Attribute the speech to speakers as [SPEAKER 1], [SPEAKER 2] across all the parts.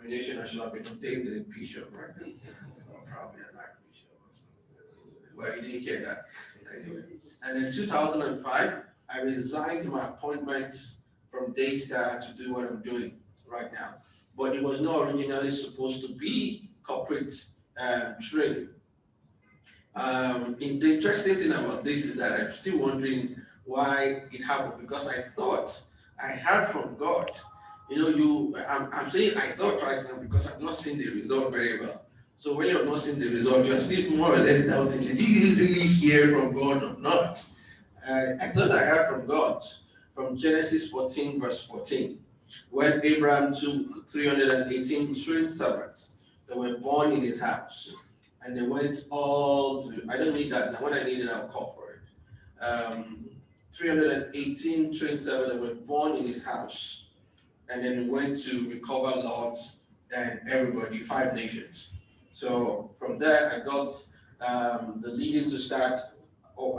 [SPEAKER 1] denomination, I should have been ordained a bishop right now. Or probably an archbishop or something. Well, you didn't hear that. Anyway. And in 2005, I resigned my appointment from Daystar to do what I'm doing right now. But it was not originally supposed to be corporate training. The interesting thing about this is that I'm still wondering why it happened because I thought I heard from God. I'm saying I thought right now because I've not seen the result very well. So when you're not seeing the result, you're still more or less doubting, did you really hear from God or not? I thought I heard from God from Genesis 14, verse 14, when Abraham took 318 trained servants that were born in his house, and they went all to, I don't need that now, when I need it, I'll call for it. 318 trained servants that were born in his house, and then he went to recover lots and everybody, 5 nations. So from there, I got the leading to start.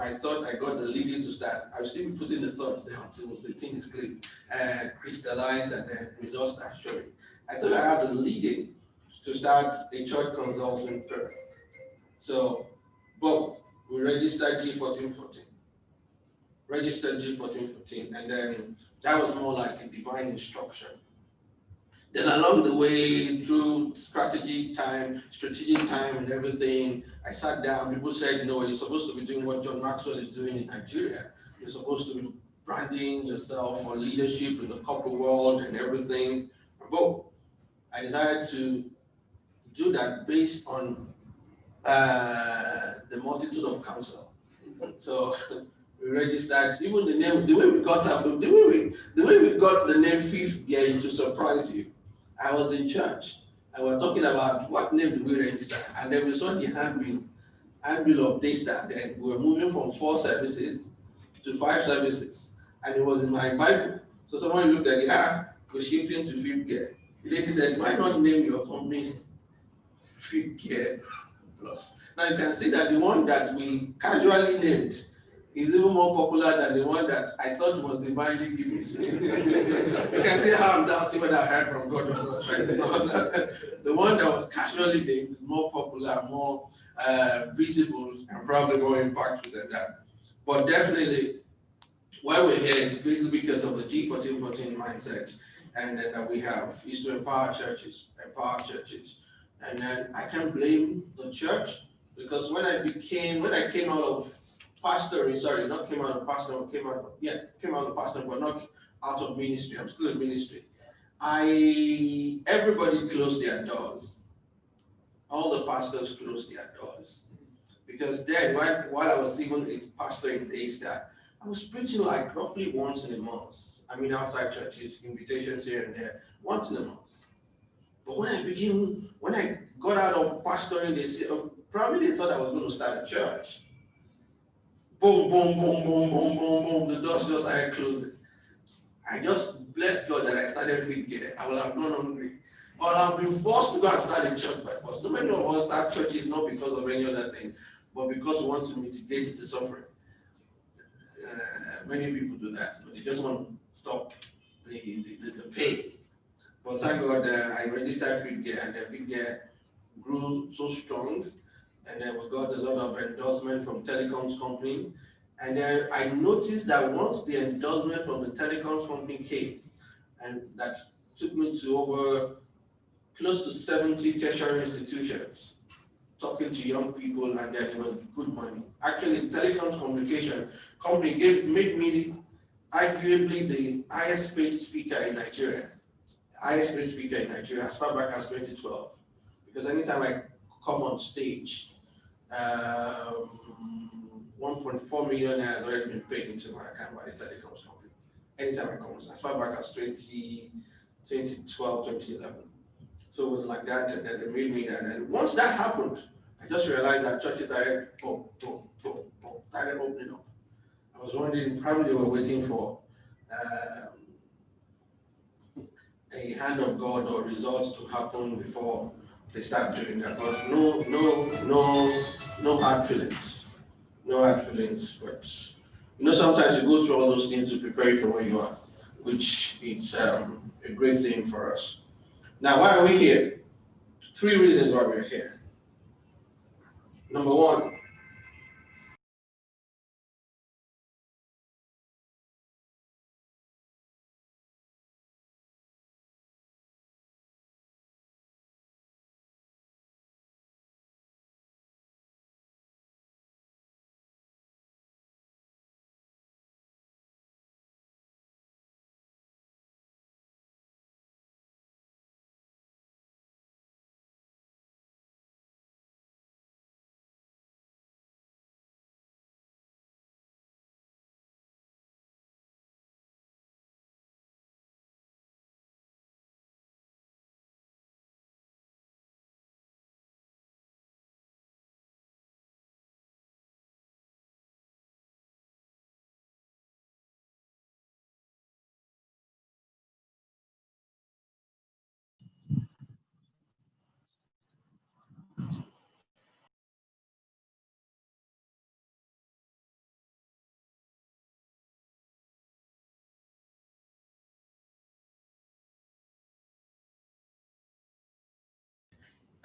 [SPEAKER 1] I thought I got the leading to start. I'll still be putting the thoughts there until the thing is clear and crystallized and then results start showing. I thought I had the leading to start a church consulting firm. So, but we registered G1414. Registered G1414, and then that was more like a divine instruction. Then along the way, through strategic time and everything, I sat down. People said, no, you're supposed to be doing what John Maxwell is doing in Nigeria. You're supposed to be branding yourself for leadership in the corporate world and everything. But I decided to do that based on the multitude of counsel. So we registered, even the name, the way we got up, the way we got the name Fifth Gear to surprise you. I was in church and we were talking about what name do we register, and then we saw the handbill of Daystar. Then we were moving from 4 services to 5 services, and it was in my Bible. So someone looked at it, we're shifting to Fifth Gear. The lady said, why not name your company Fifth Gear Plus? Now you can see that the one that we casually named is even more popular than the one that I thought was divinely given. You can see how I'm doubting whether I heard from God or not. Right? The one that was casually named is more popular, more visible, and probably more impactful than that. But definitely, why we're here is basically because of the G1414 mindset, and that we have is to empower churches. And then I can't blame the church because when I came out of pastoring, came out of pastoring, but not out of ministry. I'm still in ministry. Everybody closed their doors. All the pastors closed their doors. Because then, while I was even a pastor in Daystar, I was preaching like roughly once in a month. I mean, outside churches, invitations here and there, once in a month. But when I got out of pastoring, probably they thought I was going to start a church. Boom, boom, boom, boom, boom, boom, boom. The doors just started closing. I just blessed God that I started Fifth Gear. I will have gone hungry. But I've been forced to go and start a church by force. So many of us start churches not because of any other thing, but because we want to mitigate the suffering. Many people do that. But they just want to stop the pain. But thank God I registered Fifth Gear, and the Fifth Gear grew so strong. And then we got a lot of endorsement from telecoms company. And then I noticed that once the endorsement from the telecoms company came, and that took me to over close to 70 tertiary institutions, talking to young people, and then it was good money. Actually, the telecoms communication company made me arguably the highest paid speaker in Nigeria. Highest paid speaker in Nigeria as far back as 2012. Because anytime I come on stage, 1.4 million has already been paid into my account by the telecoms company. Anytime I come, as far back as 2012, 2011. So it was like that, and then they made me that. And once that happened, I just realized that churches started opening up. I was wondering, probably they were waiting for a hand of God or results to happen before they start doing that. But no hard feelings. No hard feelings. But sometimes you go through all those things to prepare you for where you are, which it's a great thing for us. Now, why are we here? Three reasons why we're here. Number one,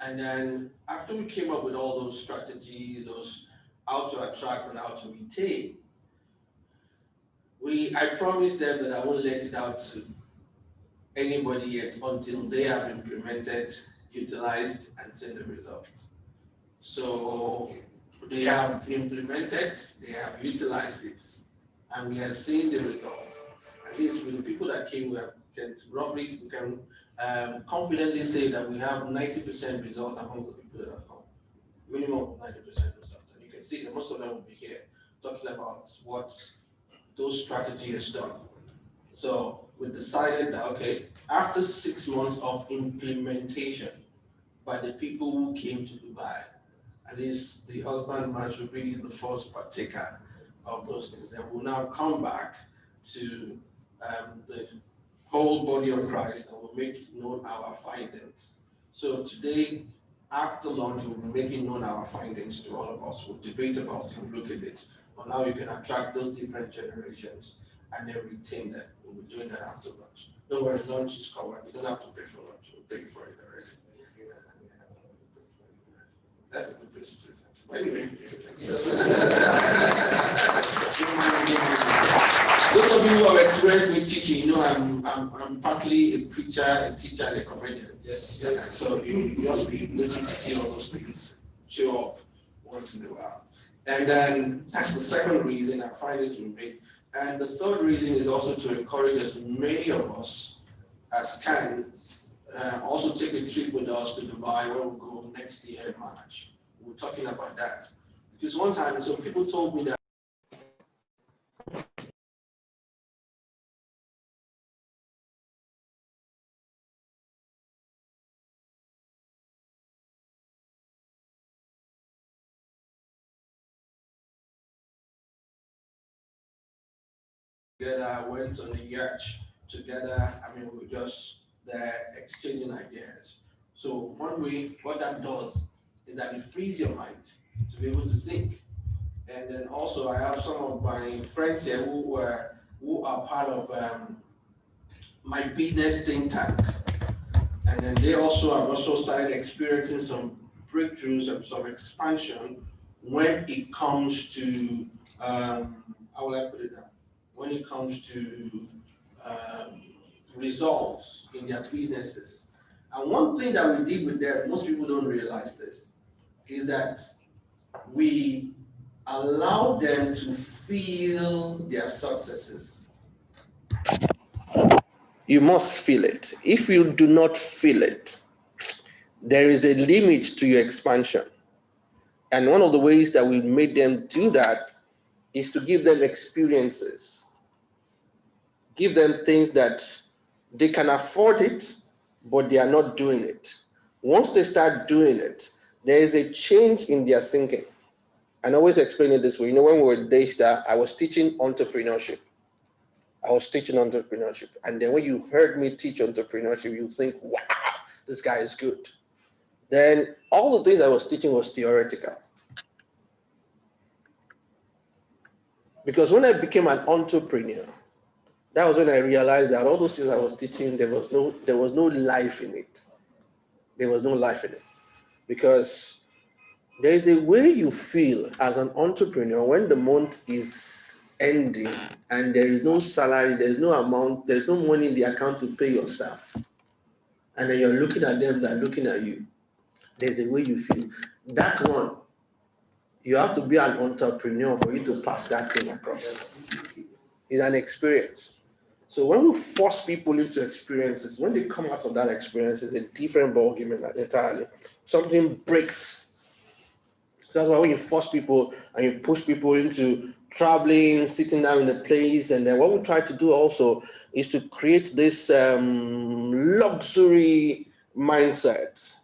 [SPEAKER 1] and then after we came up with all those strategies, those how to attract and how to retain, I promised them that I won't let it out to anybody yet until they have implemented, utilized, and seen the results. So they have implemented, they have utilized it, and we are seeing the results. At least with the people that came, we can confidently say that we have 90% result amongst the people that have come. Minimum of 90% result. And you can see that most of them will be here talking about what those strategies have done. So we decided that, okay, after 6 months of implementation by the people who came to Dubai, at least the husband man should be the first partaker of those things. And we'll now come back to the whole body of Christ and we'll make known our findings. So today, after lunch, we'll be making known our findings to all of us. We'll debate about it, we'll look at it, on how you can attract those different generations and then retain them. We'll be doing that after lunch. Don't worry, lunch is covered. You don't have to pay for lunch. We'll pay for it already. That's a good place to say thank you. Anyway, those of you who have experienced me teaching, you know I'm partly a preacher, a teacher, and a comedian. Yes. So you must be waiting to see all those things show up once in a while. And then that's the second reason I find it to make. And the third reason is also to encourage as many of us as can also take a trip with us to Dubai where we'll go next year in March. We're talking about that. Because one time, so people told me that together, went on a yacht together. I mean, we were just there exchanging ideas. So one way, what that does is that it frees your mind to be able to think. And then also, I have some of my friends here who are part of my business think tank, and then they also have also started experiencing some breakthroughs and some expansion when it comes to how will I put it down? When it comes to um, results in their businesses. And one thing that we did with them, most people don't realize this, is that we allow them to feel their successes. You must feel it. If you do not feel it, there is a limit to your expansion. And one of the ways that we made them do that is to give them experiences, give them things that they can afford it, but they are not doing it. Once they start doing it, there is a change in their thinking. And I always explain it this way. You know, when we were at Daystar, I was teaching entrepreneurship. And then when you heard me teach entrepreneurship, you think, wow, this guy is good. Then all the things I was teaching was theoretical. Because when I became an entrepreneur, that was when I realized that all those things I was teaching, there was no life in it.
[SPEAKER 2] There was no life in it. Because there is a way you feel as an entrepreneur when the month is ending and there is no salary, there's no amount, there's no money in the account to pay your staff. And then you're looking at them, they're looking at you. There's a way you feel. That one, you have to be an entrepreneur for you to pass that thing across. It's an experience. So when we force people into experiences, when they come out of that experience, it's a different ballgame entirely. Something breaks. So that's why when you force people and you push people into traveling, sitting down in a place, and then what we try to do also is to create this luxury mindset.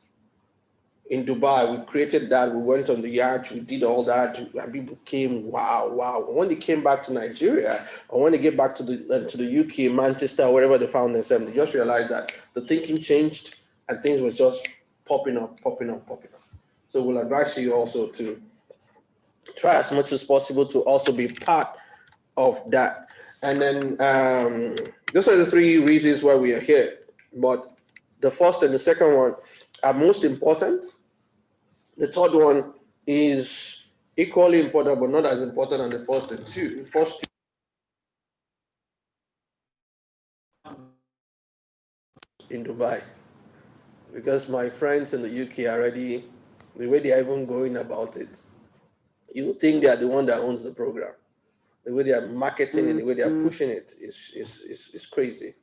[SPEAKER 2] In Dubai, we created that. We went on the yacht. We did all that, and people came, wow, wow. When they came back to Nigeria, or when they get back to the UK, Manchester, wherever they found themselves, they just realized that the thinking changed and things were just popping up, popping up, popping up. So we'll advise you also to try as much as possible to also be part of that. And then those are the three reasons why we are here. But the first and the second one are most important. The third one is equally important, but not as important as the first and two. The first two in Dubai, because my friends in the UK are already, the way they are even going about it, you think they are the one that owns the program. The way they are marketing and the way they are pushing it is crazy,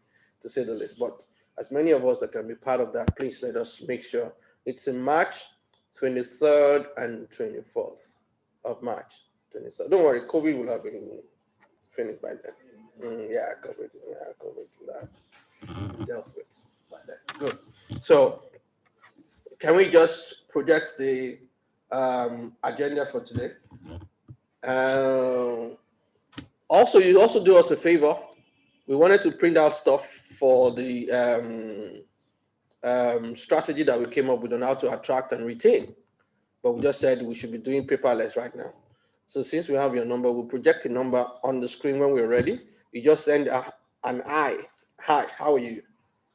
[SPEAKER 2] to say the least. But as many of us that can be part of that, please let us make sure it's in March 23rd and 24th of March 23rd. Don't worry, COVID will have been finished by then. COVID will have dealt with by then. Good. So can we just project the agenda for today? Also, you also do us a favor. We wanted to print out stuff for the strategy that we came up with on how to attract and retain. But we just said we should be doing paperless right now. So since we have your number, we'll project a number on the screen when we're ready. You just send an hi, how are you?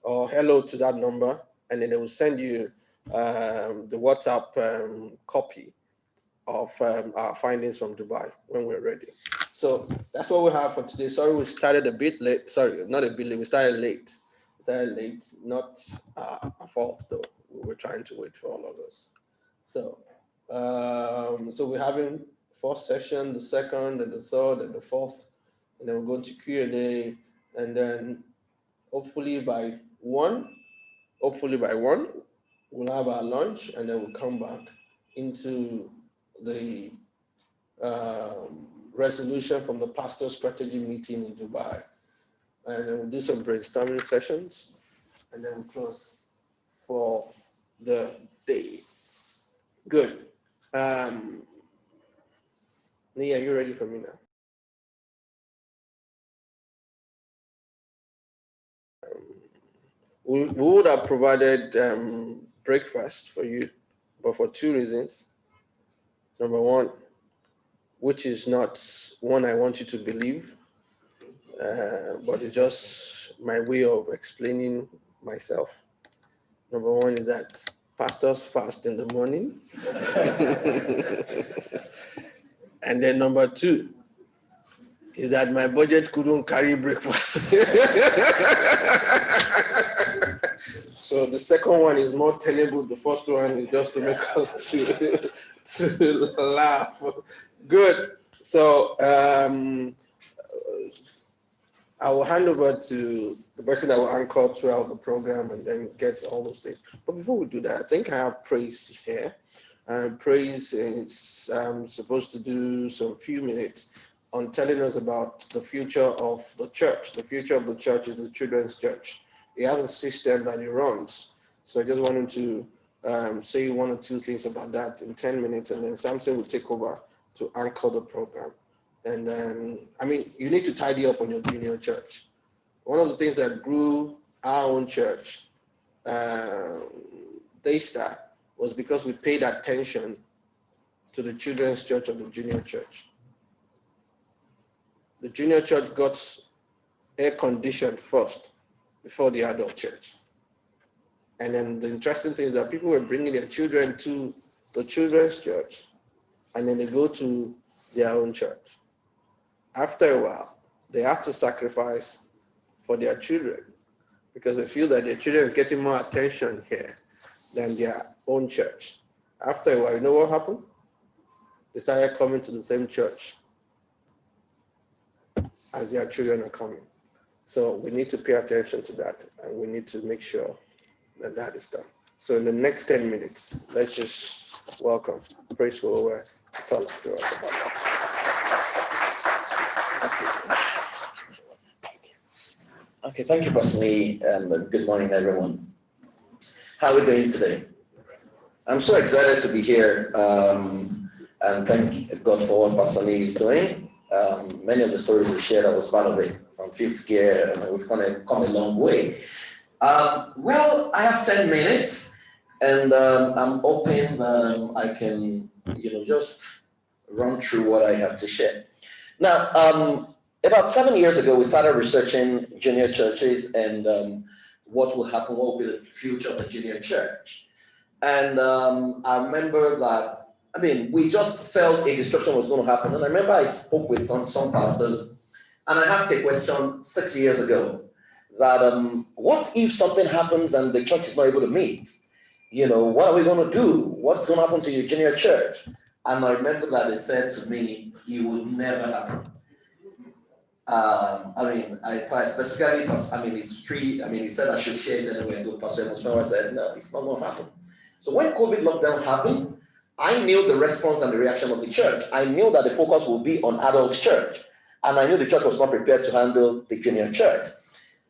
[SPEAKER 2] Or hello to that number, and then they will send you the WhatsApp copy of our findings from Dubai when we're ready. So that's what we have for today. Sorry, we started a bit late. Sorry, not a bit late. We started late. Not our fault though. We were trying to wait for all of us. So, so we're having first session, the second, and the third, and the fourth, and then we're going to Q&A, and then hopefully by one, we'll have our lunch, and then we'll come back into the resolution from the pastor strategy meeting in Dubai. And then we'll do some brainstorming sessions, and then we'll close for the day. Good. Niyi, are you ready for me now? We would have provided breakfast for you, but for two reasons. Number one, which is not one I want you to believe, but it's just my way of explaining myself. Number one is that pastors fast in the morning. And then number two is that my budget couldn't carry breakfast. So the second one is more tenable. The first one is just to make us to laugh. Good. So I will hand over to the person that will anchor throughout the program and then get all those things. But before we do that, I think I have Praise here. Praise is supposed to do some few minutes on telling us about the future of the church. The future of the church is the children's church. He has a system that he runs. So I just wanted to say one or two things about that in 10 minutes, and then Samson will take over to anchor the program. And then, I mean, you need to tidy up on your junior church. One of the things that grew our own church, Daystar, was because we paid attention to the children's church of the junior church. The junior church got air conditioned first before the adult church. And then the interesting thing is that people were bringing their children to the children's church, and then they go to their own church. After a while, they have to sacrifice for their children because they feel that their children are getting more attention here than their own church. After a while, you know what happened? They started coming to the same church as their children are coming. So we need to pay attention to that, and we need to make sure that that is done. So in the next 10 minutes, let's just welcome Praise Forward to talk to us about that.
[SPEAKER 3] Okay, thank you, Pastor Niyi, and good morning, everyone. How are we doing today? I'm so excited to be here, and thank God for what Pastor Niyi is doing. Many of the stories we shared, I was part of it from fifth gear, and we've come a long way. Well, I have 10 minutes, and I'm hoping that I can, just run through what I have to share. Now, about 7 years ago, we started researching junior churches and what will happen, what will be the future of the junior church. And I remember that, we just felt a disruption was going to happen. And I remember I spoke with some pastors, and I asked a question 6 years ago that what if something happens and the church is not able to meet? What are we going to do? What's going to happen to your junior church? And I remember that they said to me, it would never happen. I specifically, it's free. He said I should share it anyway. And Pastor Emerson said, no, it's not going to happen. So when COVID lockdown happened, I knew the response and the reaction of the church. I knew that the focus would be on adult church. And I knew the church was not prepared to handle the junior church.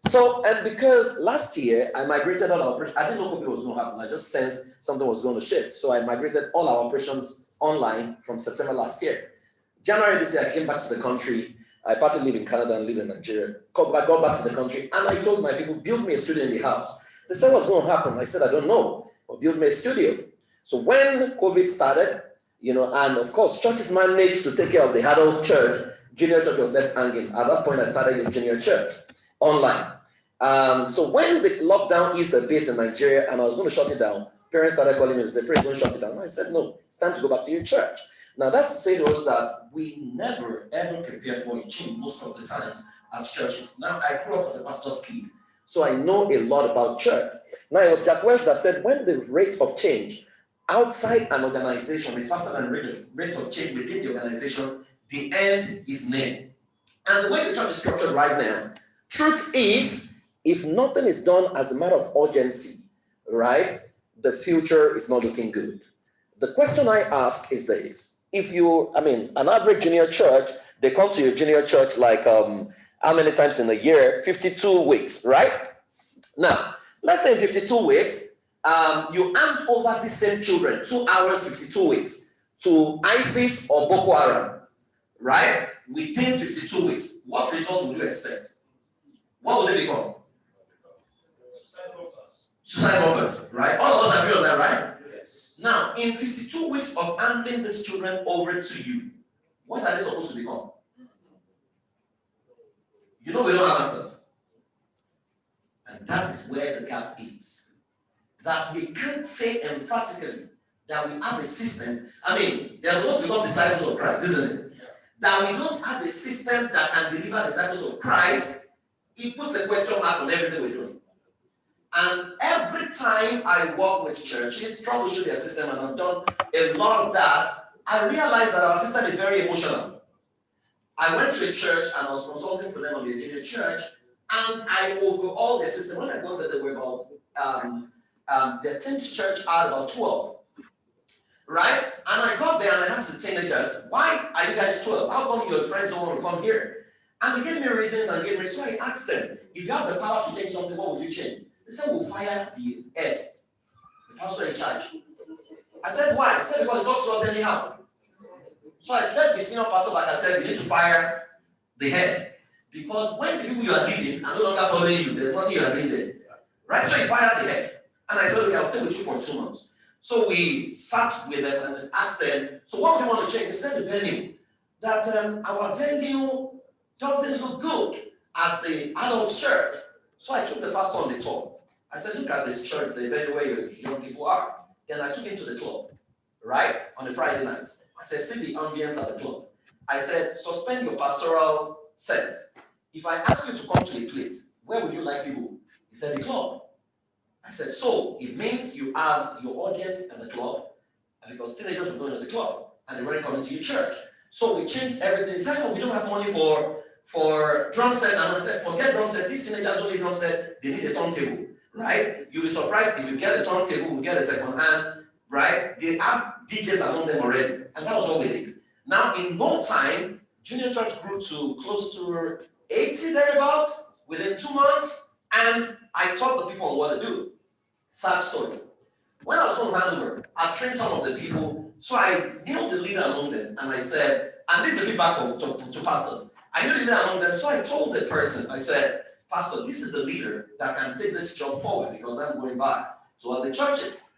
[SPEAKER 3] So, and because last year I migrated all our operations, I didn't know COVID was going to happen. I just sensed something was going to shift. So I migrated all our operations online from September last year. January this year, I came back to the country. I partly live in Canada and live in Nigeria. I got back to the country, and I told my people, build me a studio in the house. They said, what's going to happen? I said, I don't know, but build me a studio. So when COVID started, and of course, churches managed to take care of the adult church, junior church was left hanging. At that point, I started a junior church online. So when the lockdown eased a bit in Nigeria, and I was going to shut it down, parents started calling me and said, Praise, don't shut it down. I said, no, it's time to go back to your church. Now, that's to say to us that we never, ever prepare for a change most of the times as churches. Now, I grew up as a pastor's kid, so I know a lot about church. Now, it was Jack Welch that said, when the rate of change outside an organization is faster than the rate of change within the organization, the end is near. And the way the church is structured right now, truth is, if nothing is done as a matter of urgency, right, the future is not looking good. The question I ask is this. If an average junior church, they come to your junior church like how many times in a year? 52 weeks, right? Now, let's say in 52 weeks, you hand over the same children 2 hours, 52 weeks to ISIS or Boko Haram, right? Within 52 weeks, what result would you expect? What would they become? Suicide bombers, right? All of us agree on that, right? Now, in 52 weeks of handing these children over to you, what are they supposed to become? We don't have answers. And that is where the gap is. That we can't say emphatically that we have a system. They're supposed to become disciples of Christ, isn't it? That we don't have a system that can deliver disciples of Christ, it puts a question mark on everything we're doing. And every time I work with churches, troubleshoot their system, and I've done a lot of that, I realized that our system is very emotional. I went to a church and I was consulting for them on the junior church, and I overhauled their system. When I got there, there were about, their 10th church had about 12, right? And I got there and I asked the teenagers, why are you guys 12? How come your friends don't want to come here? And they gave me reasons and gave me, so I asked them, if you have the power to change something, what would you change? They said, we'll fire the head, the pastor in charge. I said, why? They said, because he talks to us anyhow. So I fed the senior pastor back and said, you need to fire the head. Because when the people you are leading are no longer following you, there's nothing you are doing there. Right? So he fired the head. And I said, okay, I'll stay with you for 2 months. So we sat with them and asked them, so what do you want to change? They said the venue. That our venue doesn't look good as the adult church. So I took the pastor on the tour. I said, look at this church, the event where your young people are. Then I took him to the club, right, on a Friday night. I said, see the ambience at the club. I said, suspend your pastoral sense. If I ask you to come to a place, where would you likely go? He said, the club. I said, so it means you have your audience at the club, because teenagers were going to the club and they weren't coming to your church. So we changed everything. He said, oh, we don't have money for drum set. And I said, forget drum set. These teenagers only drum set. They need a turntable, right? You'll be surprised if you get a turntable, we get a second hand, right? They have DJs among them already. And that was what we did. Now, in no time, junior church grew to close to 80 thereabouts within 2 months. And I taught the people on what to do. Sad story. When I was on handover, I trained some of the people. So I knew the leader among them. And I said, and this is feedback to pastors. I knew the leader among them. So I told the person, I said, Pastor, this is the leader that can take this job forward because I'm going back to other churches.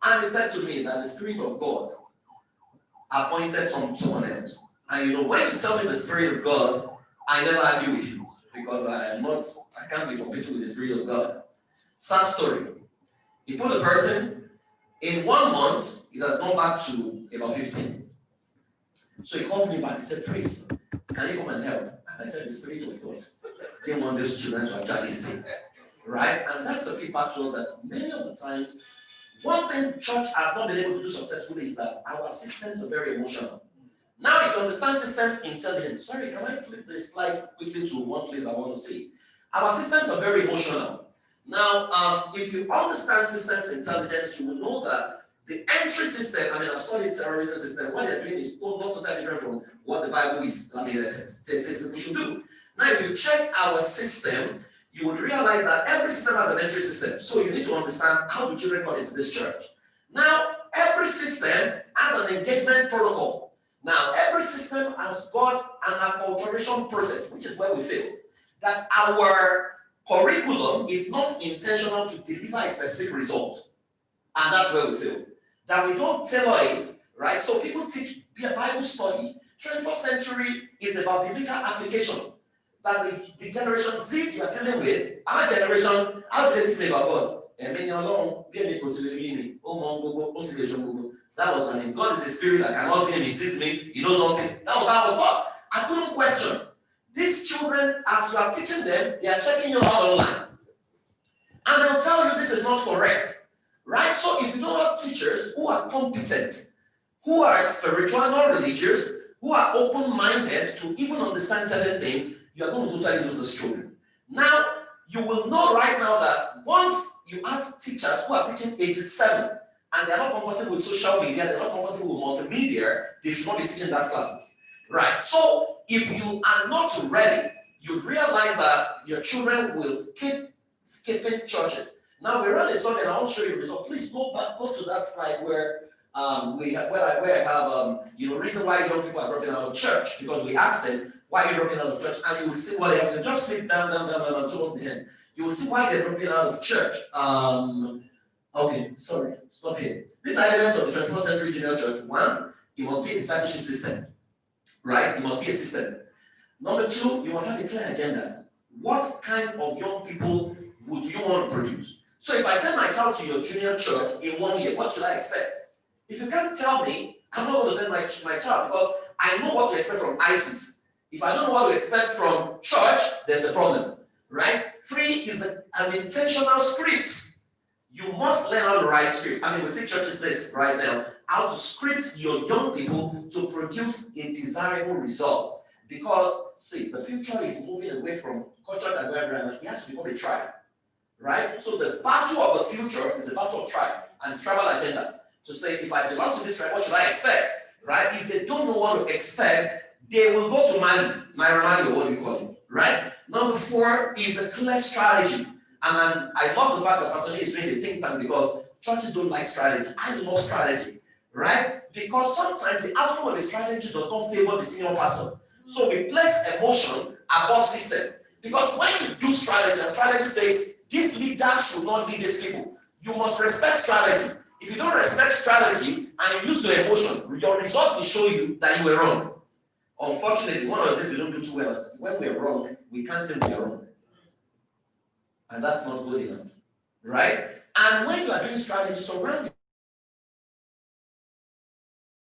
[SPEAKER 3] And he said to me that the Spirit of God appointed someone else. And you know, when you tell me the Spirit of God, I never argue with you because I can't be competing with the Spirit of God. Sad story. He put a person, in 1 month, it has gone back to about 15. So he called me back, he said, Praise, can you come and help? And I said, the Spirit of God didn't want those children to actually stay. Right? And that's the feedback to us that many of the times, one thing church has not been able to do successfully is that our systems are very emotional. Now, if you understand systems intelligence, sorry, can I flip this slide quickly to one place I want to see? Our systems are very emotional. Now, if you understand systems intelligence, you will know that the entry system, I've studied terrorism system, what they're doing is not totally different from what the Bible is, says people should do. Now, if you check our system, you would realize that every system has an entry system. So you need to understand how do children come into this church. Now, every system has an engagement protocol. Now, every system has got an acculturation process, which is where we fail. That our curriculum is not intentional to deliver a specific result. And that's where we fail. That we don't tailor it, right? So people teach Bible study. 21st century is about biblical application. That the generation Z you are dealing with, our generation, how do they teach me about God? That was, God is a spirit that cannot see him, he sees me, he knows something. That was how I was taught. I couldn't question. These children, as you are teaching them, they are checking you out online. And they'll tell you this is not correct. Right? So if you don't have teachers who are competent, who are spiritual, not religious, who are open-minded to even understand certain things, you are going to totally lose those children. Now, you will know right now that once you have teachers who are teaching ages 7 and they're not comfortable with social media, they're not comfortable with multimedia, they should not be teaching that classes. Right? So if you are not ready, you realize that your children will keep skipping churches. Now we ran a survey, and I'll show you the result. Please go to that slide where I have reason why young people are dropping out of church, because we asked them why are you dropping out of church, and you will see what they have to. Just click down towards the end. You will see why they're dropping out of church. Okay, sorry, stop here. These are elements of the 21st century junior church. 1, it must be a discipleship system, right? It must be a system. Number 2, you must have a clear agenda. What kind of young people would you want to produce? So if I send my child to your junior church in 1 year, what should I expect? If you can't tell me, I'm not going to send my child because I know what to expect from ISIS. If I don't know what to expect from church, there's a problem, right? 3 is an intentional script. You must learn how to write scripts. We take churches this right now, how to script your young people to produce a desirable result. Because, see, the future is moving away from culture and where it has to become a tribe. Right? So the battle of the future is the battle of tribe and it's tribal agenda. To say, if I belong to this tribe, what should I expect? Right? If they don't know what to expect, they will go to Mali, or what do you call it? Right? Number 4 is a clear strategy. And I love the fact that Pastor Niyi is doing the think tank because churches don't like strategy. I love strategy. Right? Because sometimes the outcome of the strategy does not favor the senior pastor. So we place emotion above system. Because when you do strategy, and strategy says, this leader should not lead these people. You must respect strategy. If you don't respect strategy and you use your emotion, your result will show you that you were wrong. Unfortunately, one of the things we don't do too well is when we're wrong, we can't say we are wrong. And that's not good enough. right? And when you are doing strategy, surround